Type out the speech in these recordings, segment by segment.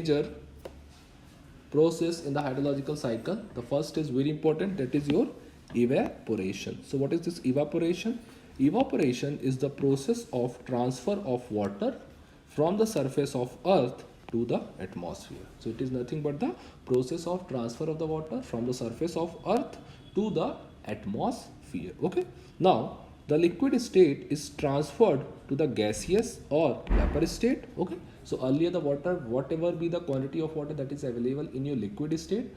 major process in the hydrological cycle. The first is very important, that is your evaporation. So what is this evaporation? Evaporation is the process of transfer of water from the surface of earth to the atmosphere. So it is nothing but the process of transfer of the water from the surface of earth to the atmosphere. Okay, now the liquid state is transferred to the gaseous or vapor state. Okay, so earlier the water, whatever be the quantity of water that is available in your liquid state,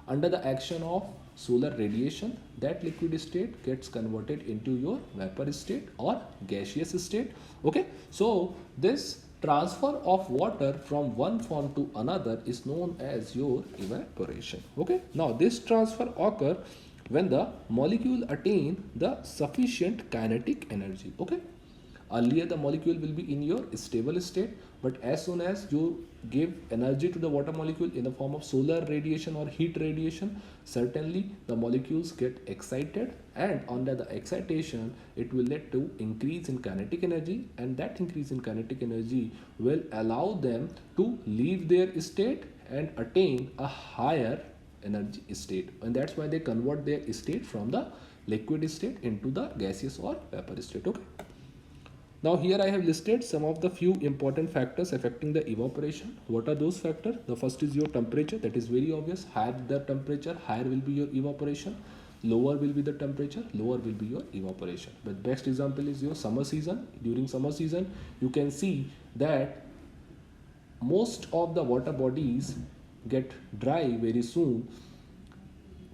under the action of solar radiation, that liquid state gets converted into your vapor state or gaseous state. Okay, so this transfer of water from one form to another is known as your evaporation. Okay, now this transfer occur when the molecule attain the sufficient kinetic energy. Okay, earlier the molecule will be in your stable state, but as soon as you give energy to the water molecule in the form of solar radiation or heat radiation, certainly the molecules get excited, and under the excitation it will lead to increase in kinetic energy, and that increase in kinetic energy will allow them to leave their state and attain a higher energy state, and that's why they convert their state from the liquid state into the gaseous or vapor state. Okay, now here I have listed some of the few important factors affecting the evaporation. What are those factors? The first is your temperature. That is very obvious. Higher the temperature, higher will be your evaporation. Lower will be the temperature, lower will be your evaporation. But best example is your summer season. During summer season, you can see that most of the water bodies get dry very soon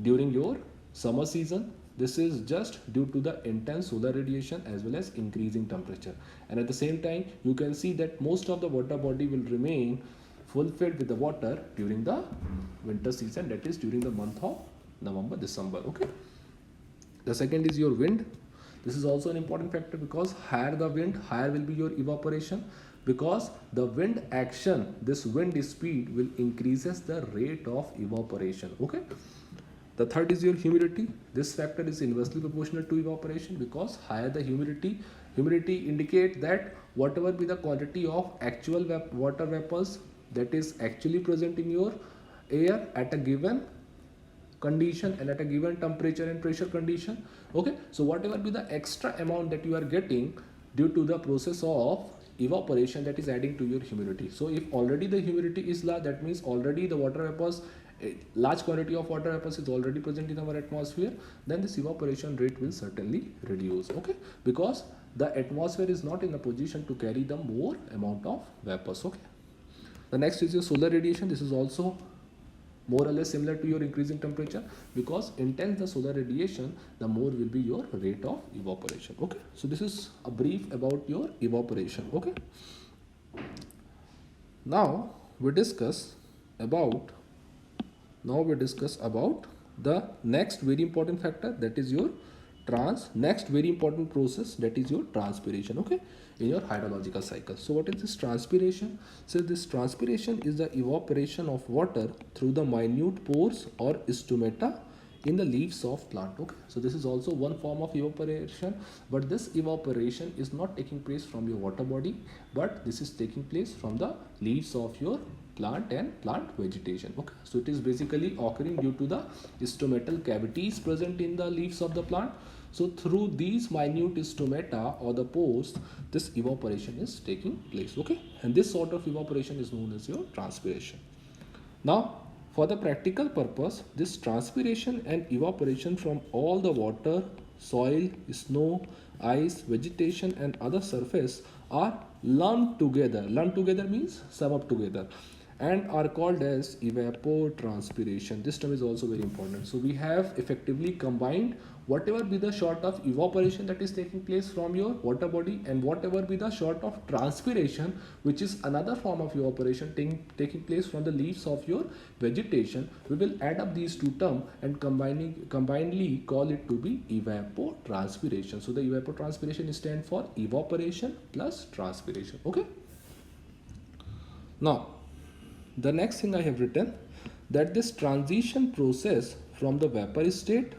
during your summer season. This is just due to the intense solar radiation as well as increasing temperature, and at the same time you can see that most of the water body will remain fulfilled with the water during the winter season, that is during the month of November, December. Okay, the second is your wind. This is also an important factor, because higher the wind, higher will be your evaporation, because the wind action, this wind speed will increases the rate of evaporation. Okay, the third is your humidity. This factor is inversely proportional to evaporation, because higher the humidity, humidity indicates that whatever be the quantity of actual water vapors that is actually present in your air at a given condition and at a given temperature and pressure condition. Okay, so whatever be the extra amount that you are getting due to the process of evaporation, that is adding to your humidity. So if already the humidity is large, that means already the water vapors, a large quantity of water vapors is already present in our atmosphere, then this evaporation rate will certainly reduce. Okay, because the atmosphere is not in a position to carry the more amount of vapors. Okay, the next is your solar radiation. This is also more or less similar to your increasing temperature, because intense the solar radiation, the more will be your rate of evaporation. Okay, so this is a brief about your evaporation. Okay, now we discuss about the next very important factor, that is your next very important process, that is your transpiration. Okay, in your hydrological cycle. So what is this transpiration? So this transpiration is the evaporation of water through the minute pores or stomata in the leaves of plant. Okay, so this is also one form of evaporation, but this evaporation is not taking place from your water body, but this is taking place from the leaves of your plant and plant vegetation. Okay, so it is basically occurring due to the stomatal cavities present in the leaves of the plant. So through these minute stomata or the pores, this evaporation is taking place. Okay, and this sort of evaporation is known as your transpiration. Now for the practical purpose, this transpiration and evaporation from all the water, soil, snow, ice, vegetation and other surface are lumped together. Lumped together means sum up together, and are called as evapotranspiration. This term is also very important. So we have effectively combined whatever be the sort of evaporation that is taking place from your water body and whatever be the sort of transpiration, which is another form of evaporation taking place from the leaves of your vegetation. We will add up these two terms and combinedly call it to be evapotranspiration. So the evapotranspiration stands for evaporation plus transpiration. Okay, now the next thing I have written, that this transition process from the vapor state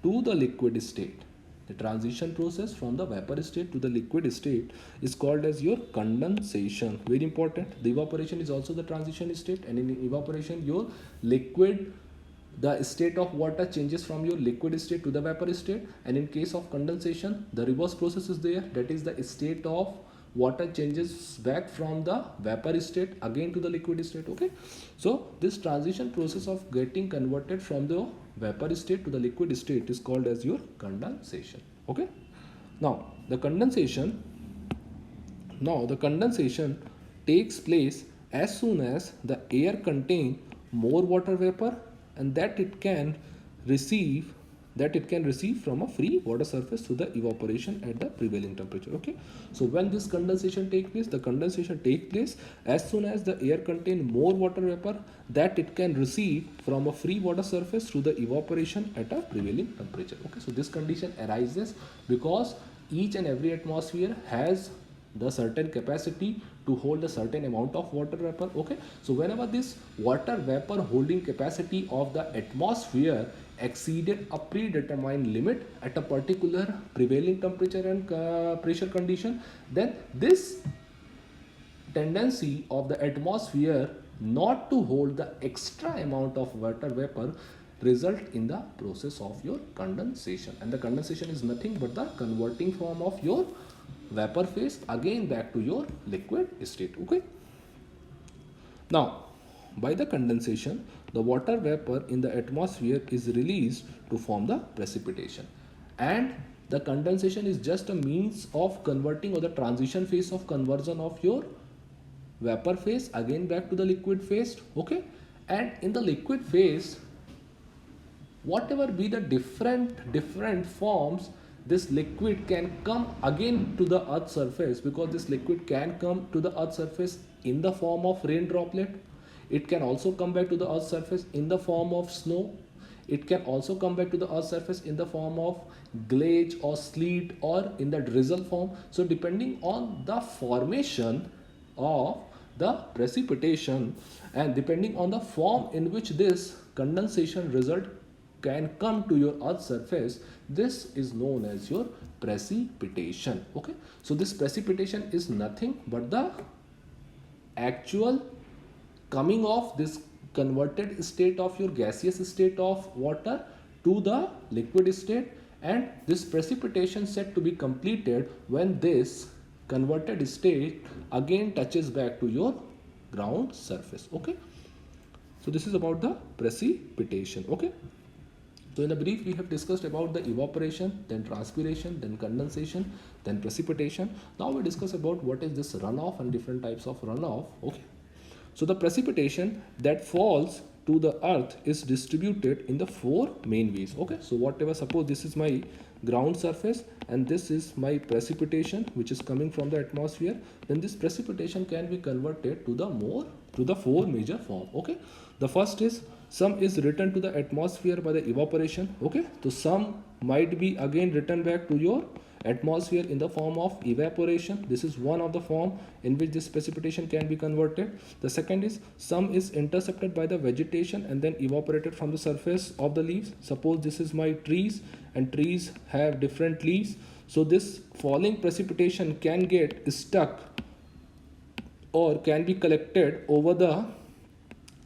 to the liquid state The transition process from the vapor state to the liquid state is called as your condensation. Very important. The evaporation is also the transition state, and in evaporation your liquid, the state of water changes from your liquid state to the vapor state, and in case of condensation the reverse process is there, that is the state of water changes back from the vapor state again to the liquid state. Okay, so this transition process of getting converted from the vapor state to the liquid state is called as your condensation. Okay, now the condensation takes place as soon as the air contains more water vapor and that it can receive from a free water surface to the evaporation at the prevailing temperature. Okay, so when this condensation takes place, the condensation takes place as soon as the air contains more water vapor that it can receive from a free water surface through the evaporation at a prevailing temperature. Okay, so this condition arises because each and every atmosphere has the certain capacity to hold a certain amount of water vapor. Okay, so whenever this water vapor holding capacity of the atmosphere exceeded a predetermined limit at a particular prevailing temperature and pressure condition, then this tendency of the atmosphere not to hold the extra amount of water vapor result in the process of your condensation, and the condensation is nothing but the converting form of your vapor phase again back to your liquid state. Okay, now by the condensation the water vapor in the atmosphere is released to form the precipitation, and the condensation is just a means of converting, or the transition phase of conversion of your vapor phase again back to the liquid phase. Okay, and in the liquid phase, whatever be the different forms, this liquid can come again to the earth surface, because this liquid can come to the earth surface in the form of rain droplet. It can also come back to the earth surface in the form of snow. It can also come back to the earth surface in the form of glaze or sleet or in the drizzle form. So depending on the formation of the precipitation and depending on the form in which this condensation result can come to your earth surface, this is known as your precipitation. Okay, so this precipitation is nothing but the actual coming of this converted state of your gaseous state of water to the liquid state, and this precipitation set to be completed when this converted state again touches back to your ground surface. Okay, so this is about the precipitation. Okay, so in the brief we have discussed about the evaporation, then transpiration, then condensation, then precipitation. Now we discuss about what is this runoff and different types of runoff. Okay, so the precipitation that falls to the earth is distributed in the four main ways. Okay, so whatever, suppose this is my ground surface and this is my precipitation which is coming from the atmosphere, then this precipitation can be converted to the four major form. Okay, the first is some is returned to the atmosphere by the evaporation. Okay, so some might be again returned back to your atmosphere in the form of evaporation. This is one of the form in which this precipitation can be converted. The second is some is intercepted by the vegetation and then evaporated from the surface of the leaves. Suppose this is my trees and trees have different leaves, so this falling precipitation can get stuck or can be collected over the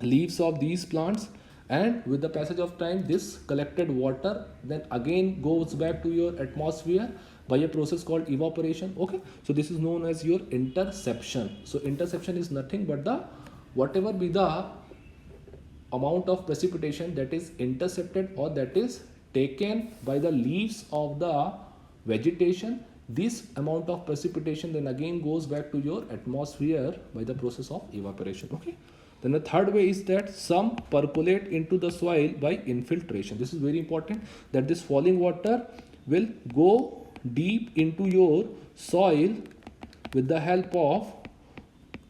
leaves of these plants, and with the passage of time this collected water then again goes back to your atmosphere by a process called evaporation. Okay, so this is known as your interception. So interception is nothing but the whatever be the amount of precipitation that is intercepted or that is taken by the leaves of the vegetation, this amount of precipitation then again goes back to your atmosphere by the process of evaporation. Okay, then the third way is that some percolate into the soil by infiltration. This is very important, that this falling water will go deep into your soil with the help of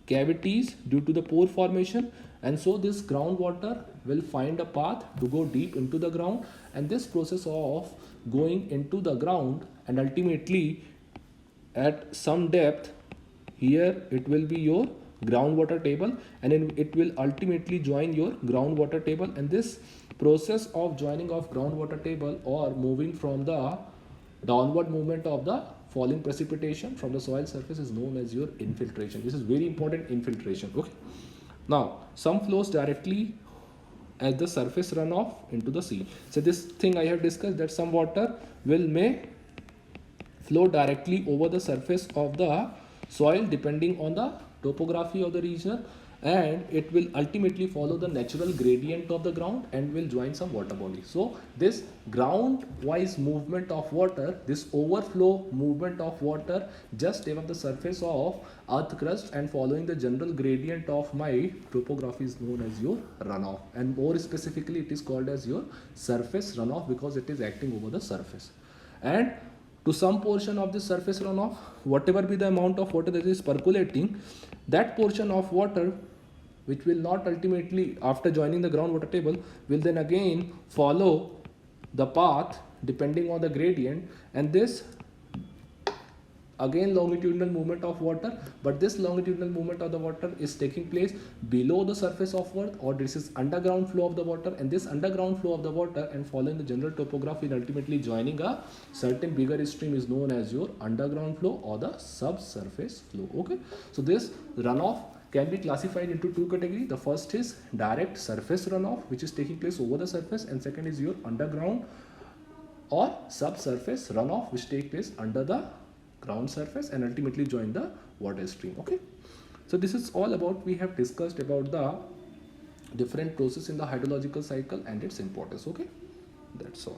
cavities due to the pore formation, and so this groundwater will find a path to go deep into the ground, and this process of going into the ground and ultimately at some depth, here it will be your groundwater table, and it will ultimately join your groundwater table, and this process of joining of groundwater table or moving from the downward movement of the falling precipitation from the soil surface is known as your infiltration. This is very important, infiltration. Okay. Now, some flows directly as the surface runoff into the sea. So this thing I have discussed, that some water may flow directly over the surface of the soil depending on the topography of the region, and it will ultimately follow the natural gradient of the ground and will join some water body. So this ground wise movement of water, this overflow movement of water just above the surface of earth crust and following the general gradient of my topography is known as your runoff, and more specifically it is called as your surface runoff because it is acting over the surface. And to some portion of the surface runoff, whatever be the amount of water that is percolating, that portion of water which will not ultimately, after joining the groundwater table, will then again follow the path depending on the gradient, and this again longitudinal movement of water, but this longitudinal movement of the water is taking place below the surface of earth, or this is underground flow of the water, and this underground flow of the water and following the general topography and ultimately joining a certain bigger stream is known as your underground flow or the subsurface flow. Okay, so this runoff can be classified into two categories. The first is direct surface runoff, which is taking place over the surface, and second is your underground or subsurface runoff, which takes place under the ground surface and ultimately join the water stream. Okay, so this is all about, we have discussed about the different process in the hydrological cycle and its importance. Okay, that's all.